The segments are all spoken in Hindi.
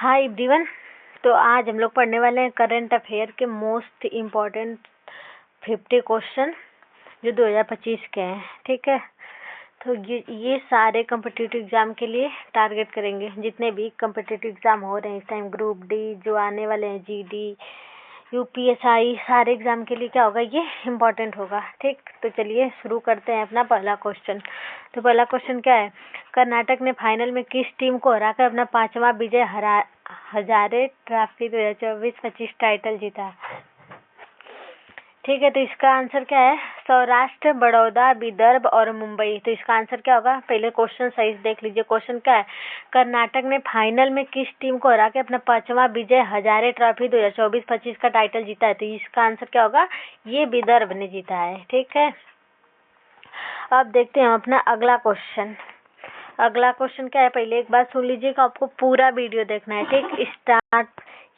Hi everyone. तो आज हम लोग पढ़ने वाले हैं करंट अफेयर के मोस्ट इम्पॉर्टेंट 50 क्वेश्चन जो 2025 के हैं। ठीक है, तो ये सारे कम्पिटिटिव एग्ज़ाम के लिए टारगेट करेंगे। जितने भी कम्पिटिटिव एग्ज़ाम हो रहे हैं इस टाइम, ग्रुप डी जो आने वाले हैं, जीडी, यूपीएसआई, सारे एग्ज़ाम के लिए क्या होगा, ये इम्पॉर्टेंट होगा। ठीक, तो चलिए शुरू करते हैं अपना पहला क्वेश्चन। तो पहला क्वेश्चन क्या है, कर्नाटक ने फाइनल में किस टीम को हराकर अपना 5वां विजय हजारे ट्रॉफी 2024-25 टाइटल जीता। ठीक है, तो इसका आंसर क्या है, सौराष्ट्र, बड़ौदा, विदर्भ और मुंबई। तो इसका आंसर क्या होगा, पहले क्वेश्चन सही से देख लीजिए। क्वेश्चन क्या है, कर्नाटक ने फाइनल में किस टीम को हरा के अपना 5वां विजय हजारे ट्रॉफी 2024-25 का टाइटल जीता है। तो इसका आंसर क्या होगा, ये विदर्भ ने जीता है। ठीक है, अब देखते हैं अपना अगला क्वेश्चन। अगला क्वेश्चन क्या है, पहले एक बात सुन लीजिएगा, आपको पूरा वीडियो देखना है। ठीक, स्टार्ट,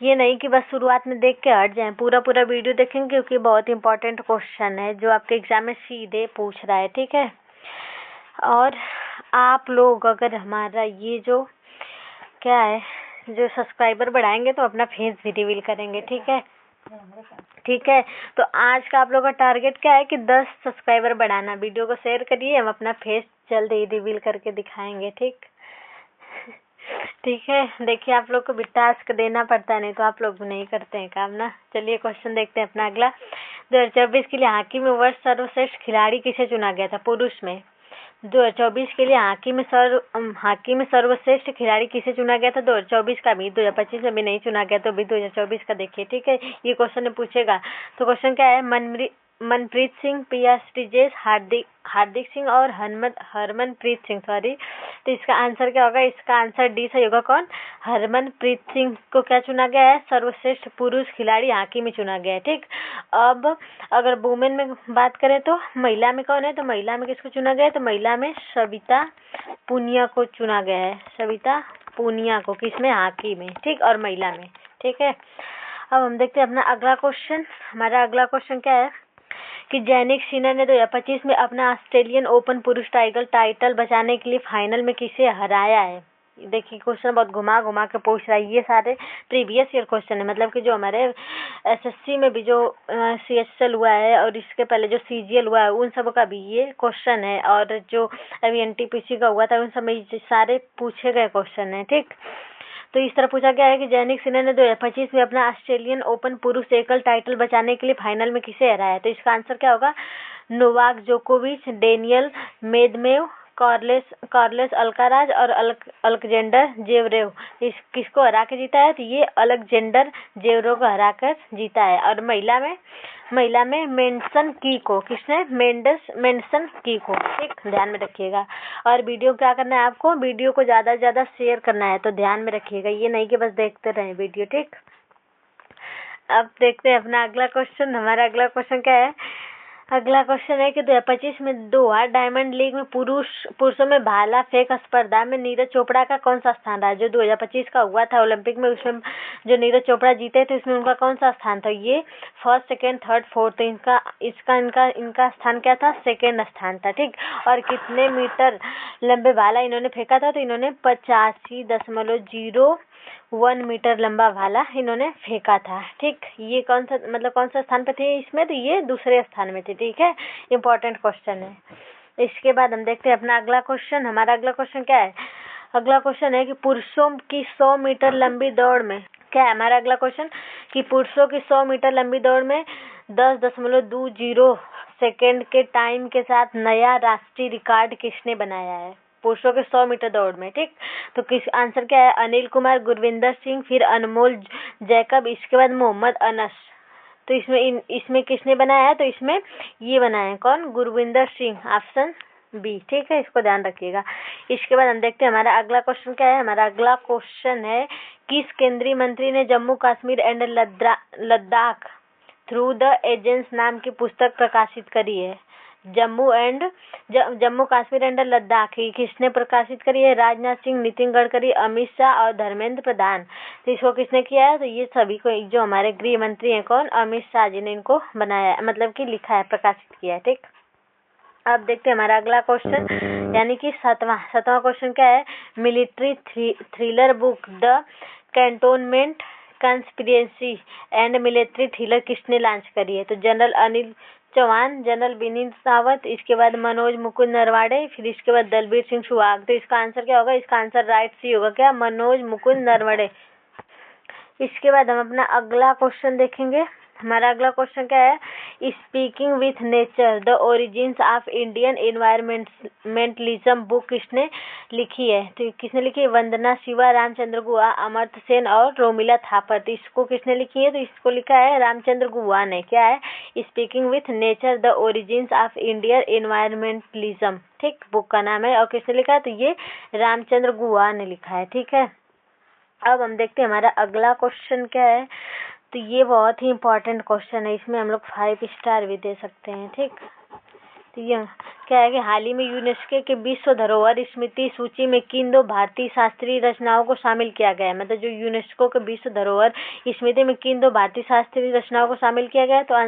ये नहीं कि बस शुरुआत में देख के हट जाएं, पूरा वीडियो देखेंगे क्योंकि बहुत इंपॉर्टेंट क्वेश्चन है जो आपके एग्जाम में सीधे पूछ रहा है। ठीक है, और आप लोग अगर हमारा ये जो क्या है, जो सब्सक्राइबर बढ़ाएंगे तो अपना फेस भी रिवील करेंगे। ठीक है, ठीक है, तो आज का आप लोगों का टारगेट क्या है कि 10 सब्सक्राइबर बढ़ाना। वीडियो को शेयर करिए, हम अपना फेस जल्द ही रिवील करके दिखाएंगे। ठीक ठीक है, देखिए आप लोग को भी टास्क देना पड़ता है, नहीं तो आप लोग नहीं करते हैं काम ना। चलिए क्वेश्चन देखते हैं अपना अगला। 2024 के लिए हॉकी में वर्ष सर्वश्रेष्ठ खिलाड़ी किसे चुना गया था, पुरुष में। 2024 के लिए हॉकी में सर्वश्रेष्ठ खिलाड़ी किसे चुना गया था, 2024 का भी, 2025 में भी नहीं चुना गया, तो भी 2024 का देखिए। ठीक है, ये क्वेश्चन पूछेगा। तो क्वेश्चन क्या है, मनप्रीत सिंह, पिया श्रीजेश, हार्दिक सिंह और हरमनप्रीत सिंह, सॉरी। तो इसका आंसर क्या होगा, इसका आंसर डी सही होगा। कौन, हरमनप्रीत सिंह को क्या चुना गया है, सर्वश्रेष्ठ पुरुष खिलाड़ी हॉकी में चुना गया है। ठीक, अब अगर वुमेन में बात करें तो महिला में कौन है, तो महिला में किसको चुना गया है, तो महिला में सविता पुनिया को चुना गया है। सविता पुनिया को, किसमें, हॉकी में। ठीक, और महिला में। ठीक है, अब हम देखते हैं अपना अगला क्वेश्चन। हमारा अगला क्वेश्चन क्या है कि जैनिक सिन्नर ने 2025 में अपना ऑस्ट्रेलियन ओपन पुरुष टाइटल बचाने के लिए फाइनल में किसे हराया है। देखिए क्वेश्चन बहुत घुमा के पूछ रहा है। ये सारे प्रीवियस ईयर क्वेश्चन है, मतलब कि जो हमारे एसएससी में भी जो सीएचएल हुआ है और इसके पहले जो सीजीएल हुआ है उन सब का भी ये क्वेश्चन है, और जो अभी एनटीपीसी का हुआ था उन सब में सारे पूछे गए क्वेश्चन है। ठीक, तो इस तरह पूछा गया है कि जैनिक सिन्नर ने 2025 में अपना ऑस्ट्रेलियन ओपन पुरुष एकल टाइटल बचाने के लिए फाइनल में किसे हराया। तो इसका आंसर क्या होगा, नोवाक जोकोविच, डेनियल मेदवेदेव, कार्लोस अल्काराज और अलेक्जेंडर जेवरेव। किसको हरा के जीता है, तो ये अलेक्जेंडर जेवरेव को हराकर जीता है। और महिला में मेंडसन की को, किसने, मेंडसन की को। ठीक, ध्यान में रखिएगा। और वीडियो क्या करना है आपको, वीडियो को ज़्यादा से ज़्यादा शेयर करना है, तो ध्यान में रखिएगा, ये नहीं कि बस देखते रहें वीडियो। ठीक, अब देखते हैं अपना अगला क्वेश्चन। हमारा अगला क्वेश्चन क्या है, अगला क्वेश्चन है कि 2025 में दोहा डायमंड लीग में पुरुषों में भाला फेंक स्पर्धा में नीरज चोपड़ा का कौन सा स्थान रहा। जो 2025 का हुआ था ओलंपिक में, उसमें जो नीरज चोपड़ा जीते थे उसमें उनका कौन सा स्थान था, ये फर्स्ट, सेकेंड, थर्ड, फोर्थ। इनका स्थान क्या था, सेकेंड स्थान था। ठीक, और कितने मीटर लंबे भाला इन्होंने फेंका था, तो इन्होंने 85.01 मीटर लंबा भाला इन्होंने फेंका था। ठीक, ये कौन सा स्थान पे थे इसमें, तो ये दूसरे स्थान में थे। ठीक है, इम्पोर्टेंट क्वेश्चन है। इसके बाद हम देखते हैं अपना अगला क्वेश्चन। हमारा अगला क्वेश्चन क्या है, अगला क्वेश्चन है कि पुरुषों की 100 मीटर लंबी दौड़ में क्या है, हमारा अगला क्वेश्चन कि पुरुषों की 100 मीटर लंबी दौड़ में 10.20 सेकेंड के टाइम के साथ नया राष्ट्रीय रिकॉर्ड किसने बनाया है, पुरुषों के 100 मीटर दौड़ में। ठीक, तो किस आंसर क्या है, अनिल कुमार, गुरविंदर सिंह, फिर अनमोल जैकब, इसके बाद मोहम्मद अनस। तो इसमें किसने बनाया है, तो इसमें ये बनाया है, कौन, गुरविंदर सिंह, ऑप्शन बी। ठीक है, इसको ध्यान रखिएगा। इसके बाद हम देखते हैं हमारा अगला क्वेश्चन क्या है। हमारा अगला क्वेश्चन है, किस केंद्रीय मंत्री ने Jammu Kashmir and Ladakh through the agency नाम की पुस्तक प्रकाशित करी है। जम्मू कश्मीर एंड लद्दाख ही किसने प्रकाशित करी है, राजनाथ सिंह, नितिन गडकरी, अमित शाह और धर्मेंद्र प्रधान। तो इसको किसने किया है, तो ये सभी को, जो हमारे गृह मंत्री हैं, कौन, अमित शाह जी ने इनको बनाया, मतलब कि लिखा है, प्रकाशित किया है। ठीक, अब देखते हैं हमारा अगला क्वेश्चन, यानी कि 7वां क्वेश्चन क्या है, military thriller book the cantonment conspiracy and military thriller किसने लॉन्च करी है? तो जनरल अनिल चौहान, जनरल बिपिन रावत, इसके बाद मनोज मुकुंद नरवाड़े, फिर इसके बाद दलबीर सिंह सुहाग। तो इसका आंसर क्या होगा? इसका आंसर राइट सी होगा, क्या? मनोज मुकुंद नरवड़े। इसके बाद हम अपना अगला क्वेश्चन देखेंगे। हमारा अगला क्वेश्चन क्या है? Speaking with nature the origins of Indian environmentalism book किसने लिखी है? तो किसने लिखी है? वंदना शिवा, रामचंद्र गुहा, अमर्त्य सेन और रोमिला थापर। तो इसको किसने लिखी है? तो इसको लिखा है रामचंद्र गुहा ने। क्या है? Speaking with nature the origins of Indian environmentalism, ठीक, बुक का नाम है। और किसने लिखा है? तो ये रामचंद्र गुहा ने लिखा है, ठीक है। अब हम देखते हैं हमारा अगला क्वेश्चन क्या है। तो ये बहुत ही इम्पोर्टेंट क्वेश्चन है, इसमें हम लोग 5 स्टार भी दे सकते हैं, ठीक। तो ये क्या है कि हाल ही में यूनेस्को के विश्व धरोहर स्मृति सूची में किन 2 भारतीय शास्त्रीय रचनाओं को शामिल किया गया है? मतलब जो यूनेस्को के विश्व धरोहर स्मृति में किन 2 भारतीय शास्त्रीय रचनाओं को शामिल किया गया है? तो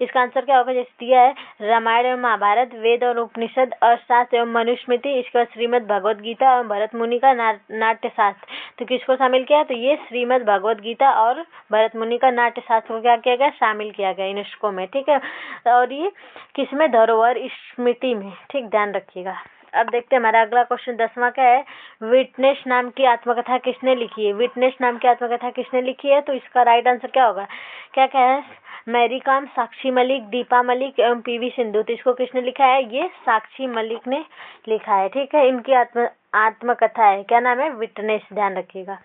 इसका आंसर क्या होगा? जैसे दिया है रामायण एवं महाभारत, वेद और उपनिषद, अर्थशास्त्र एवं मनुस्मृति, इसके बाद श्रीमद् भगवद गीता और भरत मुनि का नाट्यशास्त्र। तो किसको शामिल किया है? तो ये श्रीमद् भगवद गीता और भरत मुनि का नाट्यशास्त्र को क्या किया गया? शामिल किया गया यूनेस्को में, ठीक है। और ये किसमें? धरोहर स्मृति में, ठीक, ध्यान रखिएगा। अब देखते हैं हमारा अगला क्वेश्चन 10वां क्या है? विटनेस नाम की आत्मकथा किसने लिखी है? विटनेस नाम की आत्मकथा किसने लिखी है? तो इसका राइट आंसर क्या होगा? क्या क्या है? मैरी कॉम, साक्षी मलिक, दीपा मलिक एवं पीवी सिंधु। तो इसको किसने लिखा है? ये साक्षी मलिक ने लिखा है, ठीक है। इनकी आत्मकथा है, क्या नाम है? विटनेस, ध्यान रखिएगा।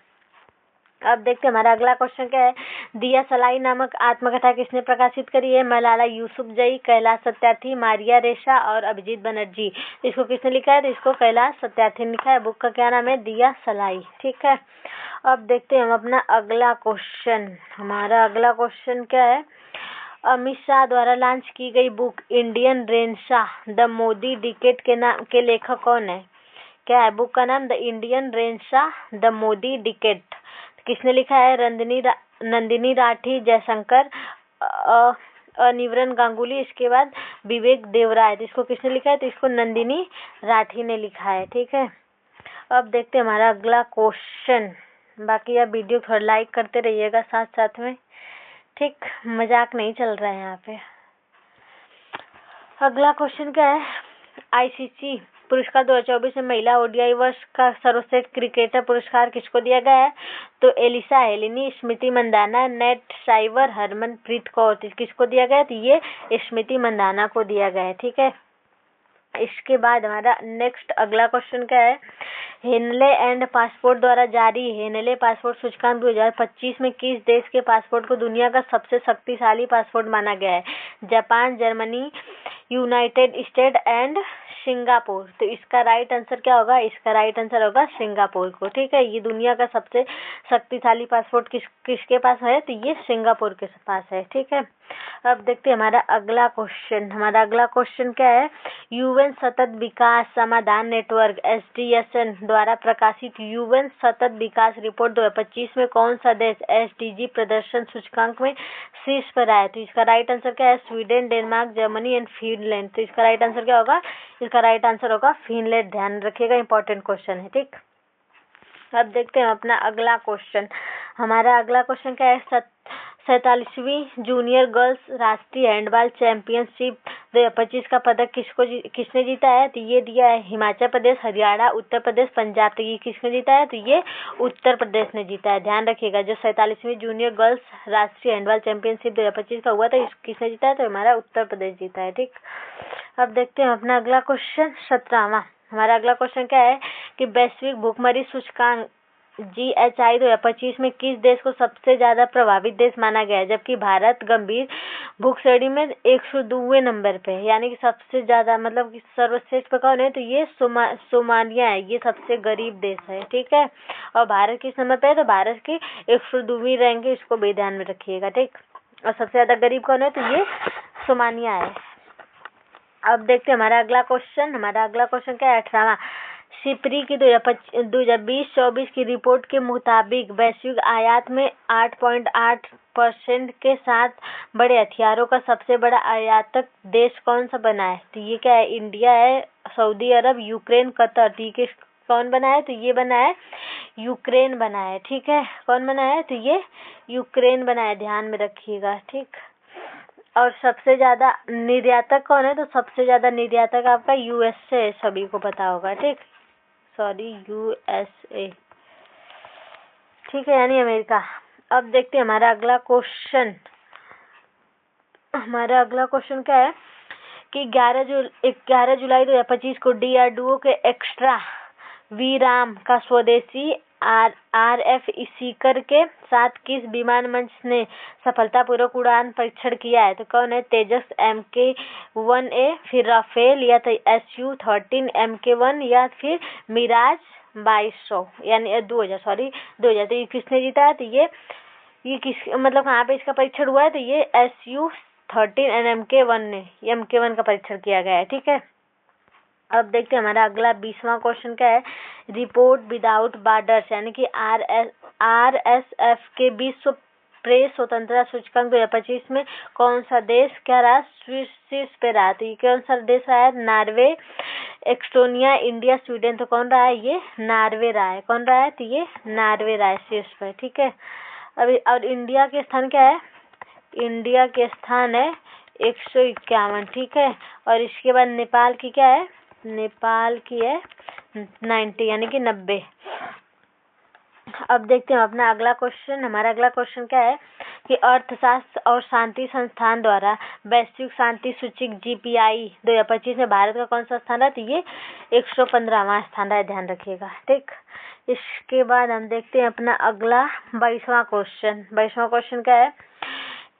अब देखते हैं हमारा अगला क्वेश्चन क्या है? दिया सलाई नामक आत्मकथा किसने प्रकाशित करी है? मलाला यूसुफजई, कैलाश सत्यार्थी, मारिया रेशा और अभिजीत बनर्जी। इसको किसने लिखा है? तो इसको कैलाश सत्यार्थी ने लिखा है। बुक का क्या नाम है? दिया सलाई, ठीक है। अब देखते हैं हम अपना अगला क्वेश्चन। हमारा अगला क्वेश्चन क्या है? अमित शाह द्वारा लॉन्च की गई book Indian renaissance the Modi decade के लेखक कौन है? क्या है बुक का नाम? The Indian renaissance the Modi decade. किसने लिखा है? नंदिनी राठी जयशंकर, अनिवरन गांगुली, इसके बाद विवेक देवराय। तो इसको किसने लिखा है? तो इसको नंदिनी राठी ने लिखा है, ठीक है। अब देखते हैं हमारा अगला क्वेश्चन। बाकी आप वीडियो थोड़ा लाइक करते रहिएगा साथ साथ में, ठीक, मजाक नहीं चल रहा है यहाँ पे। अगला क्वेश्चन क्या है? आईसीसी पुरस्कार 2024 में महिला ओडीआई वर्ष का सर्वश्रेष्ठ क्रिकेटर पुरस्कार किसको दिया गया है? तो एलिसा हेलेनी, स्मृति मंदाना, नेट साइवर, हरमनप्रीत कौर। किसको दिया गया? तो ये स्मृति मंदाना को दिया गया है, ठीक है। इसके बाद हमारा नेक्स्ट अगला क्वेश्चन क्या है? हेनले एंड पासपोर्ट द्वारा जारी हेनले पासपोर्ट सूचकांक 2025 में किस देश के पासपोर्ट को दुनिया का सबसे शक्तिशाली पासपोर्ट माना गया है? Japan, Germany, United state and Singapore. तो इसका राइट आंसर क्या होगा? इसका राइट आंसर होगा सिंगापुर को, ठीक है। ये दुनिया का सबसे शक्तिशाली पासपोर्ट किसके पास है? तो ये सिंगापुर के पास है, ठीक है। अब देखते हैं हमारा अगला क्वेश्चन। हमारा अगला क्वेश्चन क्या है? यूएन सतत विकास समाधान नेटवर्क SDSN द्वारा प्रकाशित यूएन सतत विकास रिपोर्ट 2025 में कौन सा देश SDG प्रदर्शन सूचकांक में शीर्ष पर आया? तो इसका राइट आंसर क्या है? Sweden, Denmark, Germany and Finland. तो इसका राइट आंसर क्या होगा? इसका राइट आंसर होगा फिनलैंड। ध्यान रखिएगा, इंपॉर्टेंट क्वेश्चन है, ठीक। अब देखते हैं अपना अगला क्वेश्चन। हमारा अगला क्वेश्चन क्या है? 47वीं जूनियर गर्ल्स राष्ट्रीय हैंडबॉल चैंपियनशिप 2025 का पदक किसने जीता है? तो ये दिया है हिमाचल प्रदेश, हरियाणा, उत्तर प्रदेश, पंजाब। तो ये किसने जीता है? तो ये उत्तर प्रदेश ने जीता है। ध्यान रखिएगा, जो 47वीं जूनियर गर्ल्स राष्ट्रीय हैंडबॉल चैंपियनशिप 2025 का हुआ था, किसने जीता है? तो हमारा उत्तर प्रदेश जीता है, ठीक। अब देखते हैं अपना अगला क्वेश्चन 17वां। हमारा अगला क्वेश्चन क्या है कि वैश्विक भूखमरी सूचकांक GHI 2025 में किस देश को सबसे ज्यादा प्रभावित देश माना गया है? जबकि भारत गंभीर भूख श्रेणी में 102वें नंबर पे है, यानी कि सबसे ज्यादा मतलब कि सर्वश्रेष्ठ पे कौन है? तो ये सोमालिया है, ये सबसे गरीब देश है, ठीक है। और भारत किस नंबर पे है? तो भारत की 102वीं रैंक है, इसको भी ध्यान में रखिएगा, ठीक। और सबसे ज्यादा गरीब कौन है? तो ये सोमालिया है। अब देखते हैं हमारा अगला क्वेश्चन। हमारा अगला क्वेश्चन क्या है? 18वां। सिपरी की 2020-24 की रिपोर्ट के मुताबिक वैश्विक आयात में 8.8% के साथ बड़े हथियारों का सबसे बड़ा आयातक देश कौन सा बना है? तो ये क्या है? इंडिया है, सऊदी अरब, यूक्रेन, कतर। तो ये कौन बना है? तो ये बना है यूक्रेन बना है, ठीक है। कौन बना है? तो ये यूक्रेन बना है, ध्यान में रखिएगा, ठीक। और सबसे ज्यादा निर्यातक कौन है? तो सबसे ज्यादा निर्यातक आपका यूएसए, सभी को पता होगा, ठीक। सॉरी, यूएसए, ठीक है, यानी अमेरिका। अब देखते हैं हमारा अगला क्वेश्चन। हमारा अगला क्वेश्चन क्या है कि 11 जुलाई 2025 को डीआरडीओ के एक्स्ट्रा वी राम का स्वदेशी RF सीकर के साथ किस विमान मंच ने सफलतापूर्वक उड़ान परीक्षण किया है? तो कौन है? तेजस MK-1A, फिर राफेल, या तो SU-13 MK-1, या फिर मिराज 2200, यानी 2000। तो ये किसने जीता है? तो ये किस मतलब कहाँ पे इसका परीक्षण हुआ है? तो ये SU-13 और MK-1 ने MK-1 का परीक्षण किया गया है, ठीक है। अब देखते हैं हमारा अगला 20वां क्वेश्चन क्या है। रिपोर्ट विदाउट बॉर्डर्स यानी कि RSF के विश्व प्रेस स्वतंत्रता सूचकांक 2025 में कौन सा देश क्या रहा? शीर्ष पे रहा। तो ये कौन सा देश रहा है? Norway, Estonia, India, Sweden. तो कौन रहा है? ये नॉर्वे रहा है। कौन रहा है? तो ये नॉर्वे रहा है शीर्ष पे, ठीक है। अभी और इंडिया के स्थान क्या है? इंडिया के स्थान है 151, ठीक है। और इसके बाद नेपाल की क्या है? नेपाल की है 90, यानी कि 90। अब देखते हैं अपना अगला क्वेश्चन। हमारा अगला क्वेश्चन क्या है कि अर्थशास्त्र और शांति संस्थान द्वारा वैश्विक शांति सूचक GPI 2025 में भारत का कौन सा स्थान है? तो ये 115वां स्थान है, ध्यान रखिएगा, ठीक। इसके बाद हम देखते हैं अपना अगला 22वां क्वेश्चन। 22वां क्वेश्चन क्या है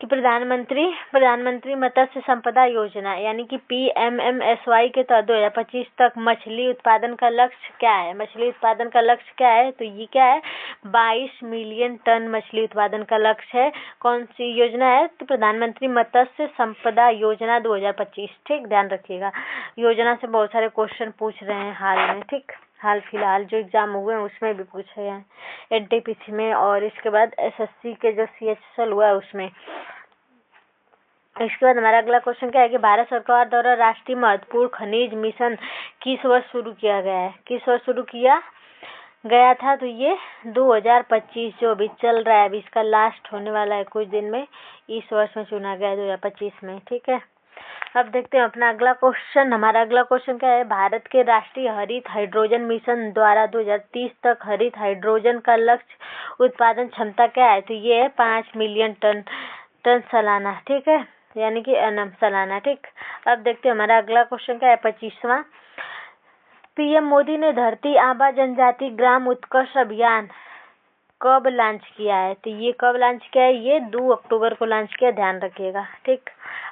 कि प्रधानमंत्री मत्स्य संपदा योजना यानी कि PMMSY के तहत 2025 तक मछली उत्पादन का लक्ष्य क्या है? मछली उत्पादन का लक्ष्य क्या है? तो ये क्या है? 22 मिलियन टन मछली उत्पादन का लक्ष्य है। कौन सी योजना है? तो प्रधानमंत्री मत्स्य संपदा योजना 2025, ठीक, ध्यान रखिएगा। योजना से बहुत सारे क्वेश्चन पूछ रहे हैं हाल में, ठीक। हाल फिलहाल जो एग्जाम हुए हैं उसमें भी पूछे हैं, NTPC में, और इसके बाद SSC के जो CHSL हुआ है उसमें। इसके बाद हमारा अगला क्वेश्चन क्या है कि भारत सरकार द्वारा राष्ट्रीय महत्वपूर्ण खनिज मिशन किस वर्ष शुरू किया गया है? किस वर्ष शुरू किया गया था? तो ये 2025 जो अभी चल रहा है, अभी इसका लास्ट होने वाला है कुछ दिन में, इस वर्ष में चुना गया है 2025 में, ठीक है। अब देखते हैं अपना अगला क्वेश्चन। हमारा अगला क्वेश्चन क्या है? भारत के राष्ट्रीय हरित हाइड्रोजन मिशन द्वारा 2030 तक हरित हाइड्रोजन का लक्ष्य उत्पादन क्षमता क्या है? तो ये है 5 मिलियन टन सालाना, ठीक है, यानी कि सालाना, ठीक। अब देखते हैं हमारा अगला क्वेश्चन क्या है 25वां। PM मोदी ने धरती आबा जनजाति ग्राम उत्कर्ष अभियान कब लॉन्च किया है? तो ये कब लॉन्च किया है? ये 2 अक्टूबर को लॉन्च किया, ध्यान रखिएगा, ठीक।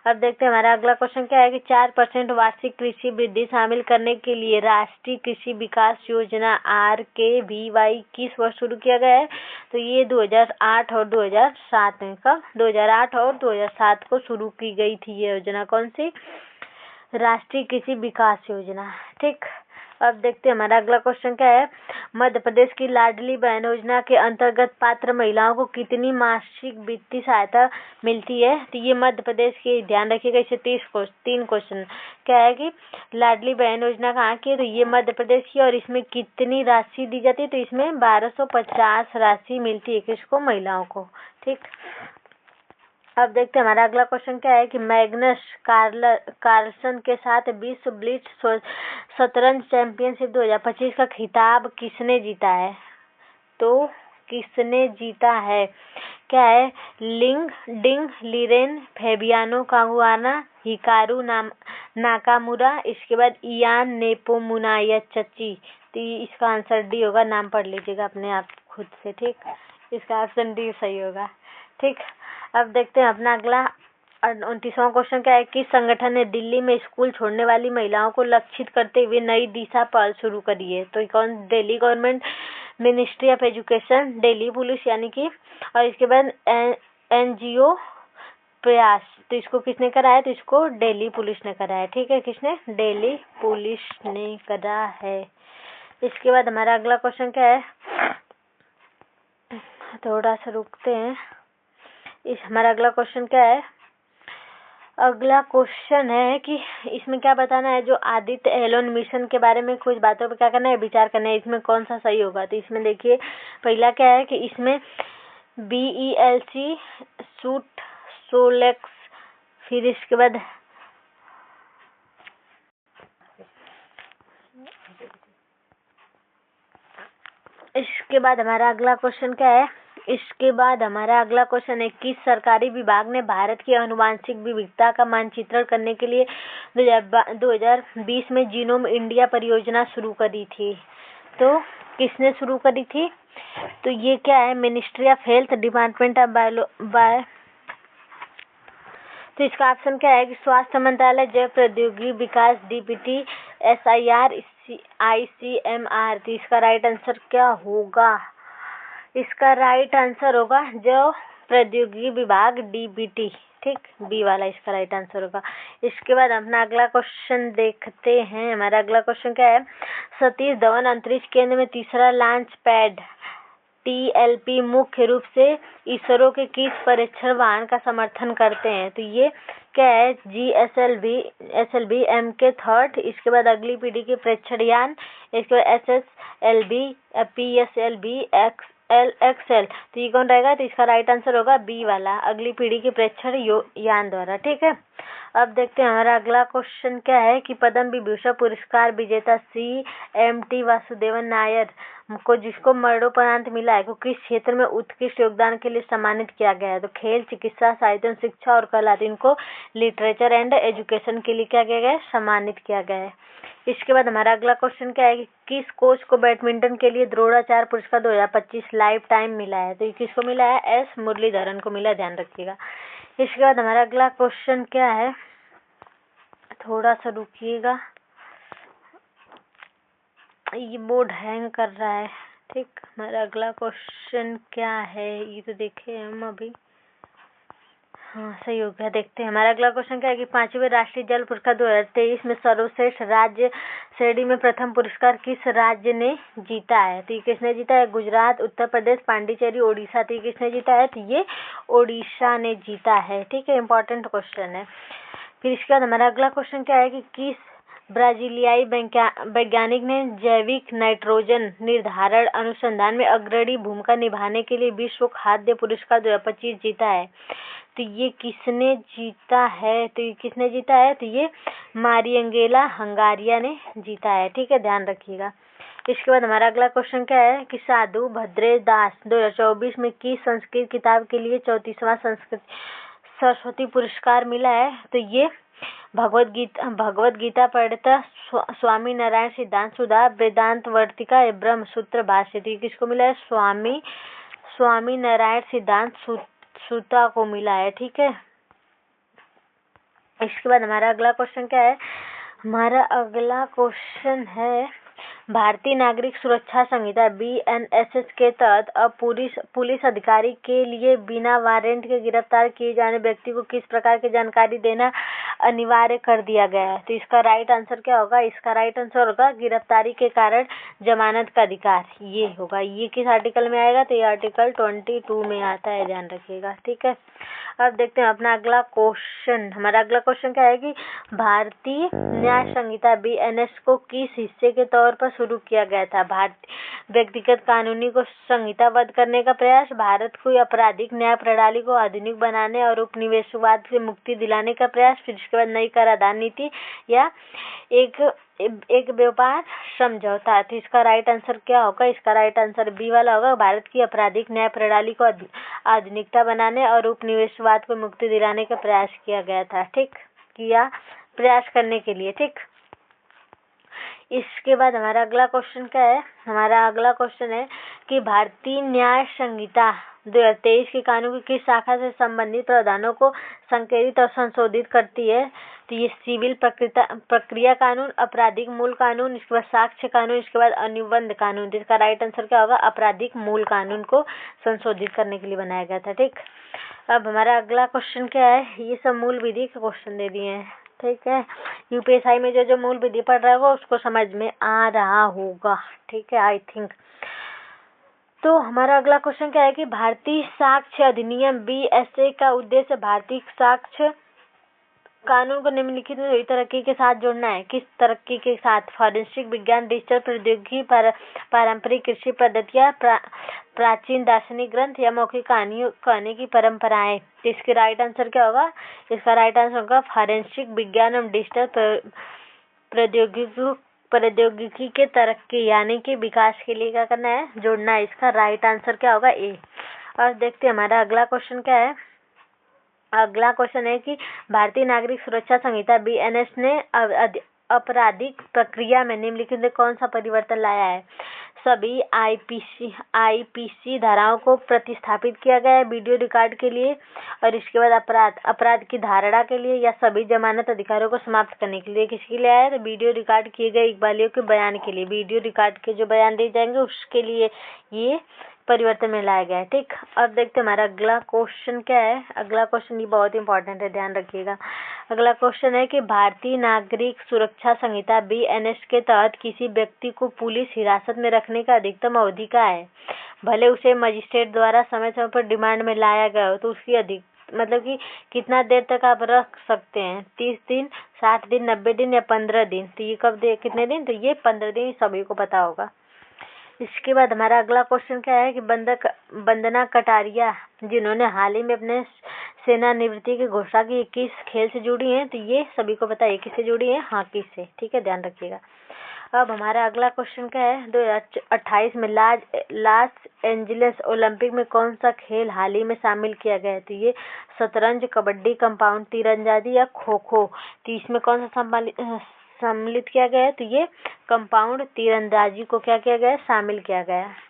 अब देखते हैं हमारा अगला क्वेश्चन क्या है कि 4% वार्षिक कृषि वृद्धि शामिल करने के लिए राष्ट्रीय कृषि विकास योजना RKVY किस वर्ष शुरू किया गया है? तो ये 2008 और 2007 में। कब? 2008 और 2007 को शुरू की गई थी ये योजना। कौन सी? राष्ट्रीय कृषि विकास योजना, ठीक। अब देखते हैं हमारा अगला क्वेश्चन क्या है। मध्य प्रदेश की लाडली बहन योजना के अंतर्गत पात्र महिलाओं को कितनी मासिक वित्तीय सहायता मिलती है? तो ये मध्य प्रदेश की, ध्यान रखिएगा, इसे 3 क्वेश्चन क्या है कि लाडली बहन योजना कहाँ की है? तो ये मध्य प्रदेश की, और इसमें कितनी राशि दी जाती है? तो इसमें 1250 राशि मिलती है किसको? महिलाओं को, ठीक। अब देखते हैं हमारा अगला क्वेश्चन क्या है कि मैग्नस कार्लसन के साथ विश्व ब्लिट्ज शतरंज चैंपियनशिप 2025 का खिताब किसने जीता है? तो किसने जीता है? क्या है? लिंग Ding Liren, Fabiano कागुआना, Hikaru Nakamura, इसके बाद इयान नेपोमुनायाचची। तो इसका आंसर डी होगा, नाम पढ़ लीजिएगा अपने आप खुद से, ठीक। इसका ऑप्शन डी सही होगा, ठीक। अब देखते हैं अपना अगला 29वां क्वेश्चन क्या है कि संगठन ने दिल्ली में स्कूल छोड़ने वाली महिलाओं को लक्षित करते हुए नई दिशा पहल शुरू करी है। तो कौन? Delhi government, ministry of education, Delhi police, यानी कि, और इसके बाद NGO प्रयास। तो इसको किसने करा है? तो इसको दिल्ली पुलिस ने करा है, ठीक है। किसने? दिल्ली पुलिस ने करा है। इसके बाद हमारा अगला क्वेश्चन क्या है, थोड़ा सा रुकते हैं। हमारा अगला क्वेश्चन क्या है अगला क्वेश्चन है कि इसमें क्या बताना है, जो आदित्य एलोन मिशन के बारे में कुछ बातों पे क्या करना है, विचार करना है, इसमें कौन सा सही होगा। तो इसमें देखिए पहला क्या है कि इसमें BELC सूट सोलेक्स, फिर इसके बाद हमारा अगला क्वेश्चन क्या है, इसके बाद हमारा अगला क्वेश्चन है, किस सरकारी विभाग ने भारत की आनुवंशिक विविधता का मानचित्रण करने के लिए 2020 में जीनोम इंडिया परियोजना शुरू करी थी। तो किसने शुरू करी थी, तो ये क्या है, ministry of health, department of तो इसका ऑप्शन क्या है कि स्वास्थ्य मंत्रालय, जैव प्रौद्योगिकी विकास, DPT, SIR, ICMR। तो इसका राइट आंसर क्या होगा, इसका राइट आंसर होगा जैव प्रौद्योगिकी विभाग, DPT। ठीक, बी वाला इसका राइट आंसर होगा। इसके बाद अपना अगला क्वेश्चन देखते हैं। हमारा अगला क्वेश्चन क्या है, सतीश धवन अंतरिक्ष केंद्र में तीसरा लॉन्च पैड TLP मुख्य रूप से इसरो के किस परीक्षण वाहन का समर्थन करते हैं। तो ये क्या है, SLV MK3। इसके बाद अगली पीढ़ी के प्रेक्षण यान, इसके बाद SSLV, PSLV, XL। तो ये कौन रहेगा, तो इसका राइट आंसर होगा बी वाला, अगली पीढ़ी के प्रेक्षण यान द्वारा। ठीक है, अब देखते हैं हमारा अगला क्वेश्चन क्या है कि पद्म विभूषण पुरस्कार विजेता CMT वासुदेवन नायर को, जिसको मरणोपरांत मिला है, को किस क्षेत्र में उत्कृष्ट योगदान के लिए सम्मानित किया गया है। तो खेल, चिकित्सा, साहित्य, शिक्षा और कला, इनको लिटरेचर एंड एजुकेशन के लिए क्या किया गया है, सम्मानित किया गया है। इसके बाद हमारा अगला क्वेश्चन क्या है कि किस कोच को बैडमिंटन के लिए द्रोणाचार्य पुरस्कार 2025 लाइफ टाइम मिला है। तो ये किसको मिला है, S मुरलीधरन को मिला, ध्यान रखिएगा। इसके बाद हमारा अगला क्वेश्चन क्या है, थोड़ा सा रुकिएगा, ये बोर्ड हैंग कर रहा है। ठीक, हमारा अगला क्वेश्चन क्या है, ये तो देखे हम अभी, हाँ सही हो गया। देखते हैं हमारा अगला क्वेश्चन क्या है कि 5वें राष्ट्रीय जल पुरस्कार 2023 में सर्वश्रेष्ठ राज्य श्रेणी में प्रथम पुरस्कार किस राज्य ने जीता है। तो ये किसने जीता है, गुजरात, उत्तर प्रदेश, पांडिचेरी, ओडिशा। तो ये किसने जीता है, तो ये ओडिशा ने जीता है। ठीक है, इंपॉर्टेंट क्वेश्चन है। फिर इसके बाद हमारा अगला क्वेश्चन क्या है कि किस ब्राजीलियाई वैज्ञानिक ने जैविक नाइट्रोजन निर्धारण अनुसंधान में अग्रणी भूमिका निभाने के लिए विश्व खाद्य पुरस्कार 2025 जीता है। तो ये किसने जीता है, तो ये किसने जीता है, तो ये मारियंगेला हंगारिया ने जीता है। ठीक है, ध्यान रखिएगा। इसके बाद हमारा अगला क्वेश्चन क्या है कि साधु भद्रे दास 2024 में किस संस्कृत किताब के लिए 34वां संस्कृत सरस्वती पुरस्कार मिला है। तो ये भगवत गीता पढ़ता स्वामी नारायण सिद्धांत सुधा वेदांत वर्तिका ब्रह्म सूत्र भाष्य। तो किसको मिला है, स्वामी नारायण सिद्धांत सुता को मिला है। ठीक है, इसके बाद हमारा अगला क्वेश्चन क्या है, हमारा अगला क्वेश्चन है भारतीय नागरिक सुरक्षा संहिता BNSS के तहत अब पुलिस अधिकारी के लिए बिना वारंट के गिरफ्तार किए जाने व्यक्ति को किस प्रकार की जानकारी देना अनिवार्य कर दिया गया है। तो इसका राइट आंसर क्या होगा, इसका राइट आंसर होगा गिरफ्तारी के कारण जमानत का अधिकार, ये होगा। ये किस आर्टिकल में आएगा, तो ये आर्टिकल 22 में आता है, ध्यान रखिएगा। ठीक है, अब देखते हैं अपना अगला क्वेश्चन। हमारा अगला क्वेश्चन क्या है कि भारतीय न्याय संहिता BNS को किस हिस्से के तौर पर शुरू किया गया था। भारतीय व्यक्तिगत कानूनी को संहिताबद्ध करने का प्रयास, भारत को आपराधिक न्याय प्रणाली को आधुनिक बनाने और उपनिवेशवाद से मुक्ति दिलाने का प्रयास, फिर इसके बाद नई कराधान नीति, या एक व्यापार समझौता। तो इसका राइट आंसर क्या होगा, इसका राइट आंसर बी वाला होगा, भारत की आपराधिक न्याय प्रणाली को आधुनिकता बनाने और उपनिवेशवाद को मुक्ति दिलाने का प्रयास किया गया था। ठीक, किया प्रयास करने के लिए। ठीक, इसके बाद हमारा अगला क्वेश्चन क्या है, हमारा अगला क्वेश्चन है कि भारतीय न्याय संहिता 2023 के कानून की किस शाखा से संबंधित प्रावधानों को संकेतित और संशोधित करती है। तो ये सिविल प्रक्रिया कानून, आपराधिक मूल कानून, इसके बाद साक्ष्य कानून, इसके बाद अनुबंध कानून। जिसका राइट आंसर क्या होगा, आपराधिक मूल कानून को संशोधित करने के लिए बनाया गया था। ठीक, अब हमारा अगला क्वेश्चन क्या है, ये सब मूल विधि के क्वेश्चन दे दिए हैं। ठीक है, UPSI में जो मूल विधि पढ़ रहा होगा उसको समझ में आ रहा होगा। ठीक है, आई थिंक। तो हमारा अगला क्वेश्चन क्या है कि भारतीय साक्ष्य अधिनियम BSA का उद्देश्य भारतीय साक्ष्य कानून को निम्नलिखित में हुई तरक्की के साथ जोड़ना है। किस तरक्की के साथ? फॉरेंसिक विज्ञान, डिजिटल प्रौद्योगिकी, पारंपरिक कृषि पद्धतियाँ, प्राचीन दार्शनिक ग्रंथ या मौखिक कहानियों कहने की परंपराएं। तो इसका राइट आंसर क्या होगा? इसका राइट आंसर होगा फॉरेंसिक विज्ञान एवं डिजिटल प्रौद्योगिकी के तरक्की यानी कि विकास के लिए क्या करना है? जोड़ना है। इसका राइट आंसर क्या होगा? ए। और देखते हैं हमारा अगला क्वेश्चन क्या है। अगला क्वेश्चन है कि भारतीय नागरिक सुरक्षा संहिता बीएनएस ने आपराधिक प्रक्रिया में निम्नलिखित में कौन सा परिवर्तन लाया है? सभी आईपीसी धाराओं को प्रतिस्थापित किया गया है वीडियो रिकॉर्ड के लिए, और इसके बाद अपराध की धारणा के लिए, या सभी जमानत अधिकारों को समाप्त करने के लिए। किसके लिए आया है? तो वीडियो रिकॉर्ड किए गए इकबालियों के बयान के लिए, वीडियो रिकॉर्ड के जो बयान दिए जाएंगे उसके लिए ये परिवर्तन में लाया गया है। ठीक, अब देखते हैं हमारा अगला क्वेश्चन क्या है। अगला क्वेश्चन ये बहुत इंपॉर्टेंट है, ध्यान रखिएगा। अगला क्वेश्चन है कि भारतीय नागरिक सुरक्षा संहिता बीएनएस के तहत किसी व्यक्ति को पुलिस हिरासत में रखने का अधिकतम अवधि क्या है? भले उसे मजिस्ट्रेट द्वारा समय समय पर रिमांड में लाया गया हो, तो उसकी मतलब कि कितना देर तक आप रख सकते हैं? 30 दिन, 60 दिन, 90 दिन या 15 दिन। तो ये कितने दिन? तो ये 15 दिन, सभी को पता होगा। इसके बाद हमारा अगला क्वेश्चन क्या है कि वंदना कटारिया जिन्होंने हाल ही में अपने सेनानिवृत्ति की घोषणा की, किस खेल से जुड़ी हैं? तो ये सभी को पता है किससे जुड़ी है? हॉकी से। ठीक है, ध्यान रखिएगा। अब हमारा अगला क्वेश्चन क्या है। 2028 में लॉस एंजलिस ओलंपिक में कौन सा खेल हाल ही में शामिल किया गया है? तो ये शतरंज, कबड्डी, कंपाउंड तीरंदाजी या खो खो। तो इसमें कौन सा सम्मिलित किया गया है? तो ये कंपाउंड तीरंदाजी को क्या किया गया है? शामिल किया गया है।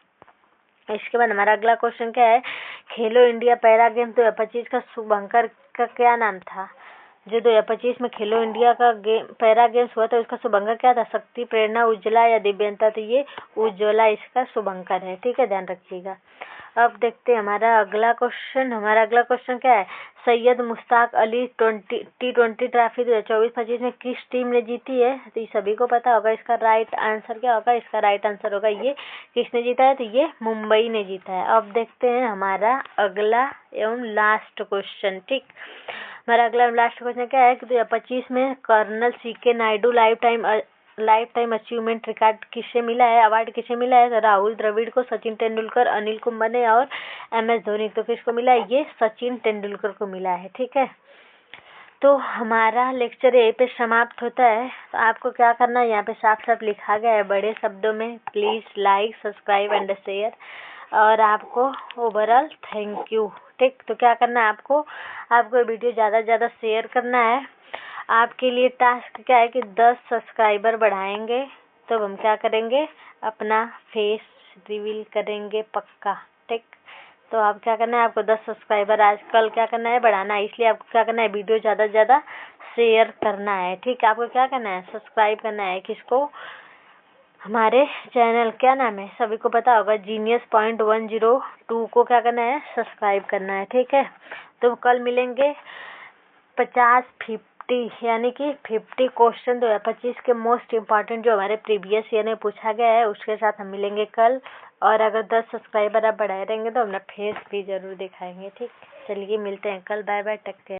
इसके बाद हमारा अगला क्वेश्चन क्या है। खेलो इंडिया पैरा गेम्स 2025 का शुभंकर का क्या नाम था? जो 2025 में खेलो इंडिया का पैरा गेम्स हुआ था उसका शुभंकर क्या था? शक्ति, प्रेरणा, उज्ज्वला या दिव्यंता। तो ये उज्ज्वला इसका शुभंकर है। ठीक है, ध्यान रखिएगा। अब देखते हैं हमारा अगला क्वेश्चन। हमारा अगला क्वेश्चन क्या है। सैयद मुश्ताक अली T20 ट्रॉफी 2024-25 में किस टीम ने जीती है? तो ये सभी को पता होगा। इसका राइट आंसर क्या होगा? इसका राइट आंसर होगा ये किसने जीता है? तो ये मुंबई ने जीता है। अब देखते हैं हमारा अगला एवं लास्ट क्वेश्चन। ठीक, हमारा अगला लास्ट क्वेश्चन क्या है कि 2025 में colonel CK Nayudu life time achievement record किसे मिला है? अवार्ड किसे मिला है? तो राहुल द्रविड़ को, सचिन तेंदुलकर, अनिल कुंबले ने और MS धोनी। तो किसको मिला है? ये सचिन तेंदुलकर को मिला है। ठीक है, तो हमारा लेक्चर यहीं पे समाप्त होता है। तो आपको क्या करना है, यहाँ पे साफ साफ लिखा गया है बड़े शब्दों में, please like, subscribe and share. और आपको ओवरऑल थैंक यू। ठीक, तो क्या करना है आपको वीडियो ज़्यादा से ज़्यादा शेयर करना है। आपके लिए टास्क क्या है कि 10 सब्सक्राइबर बढ़ाएंगे तो हम क्या करेंगे, अपना फेस रिवील करेंगे पक्का। ठीक, तो आप क्या करना है, आपको 10 सब्सक्राइबर आज कल क्या करना है, बढ़ाना है। इसलिए आपको क्या करना है, वीडियो ज़्यादा से ज़्यादा शेयर करना है। ठीक है, आपको क्या करना है, सब्सक्राइब करना है। किसको? हमारे चैनल क्या नाम है, सभी को पता होगा, Genius.102 को क्या करना है, सब्सक्राइब करना है। ठीक है, तो कल मिलेंगे 50 यानी कि 50 क्वेश्चन 2025 के मोस्ट इम्पॉर्टेंट जो हमारे प्रीवियस ईयर में पूछा गया है उसके साथ हम मिलेंगे कल। और अगर 10 सब्सक्राइबर आप बढ़ाए रहेंगे तो अपना फेस भी जरूर दिखाएंगे। ठीक, चलिए मिलते हैं कल। Bye bye, take care.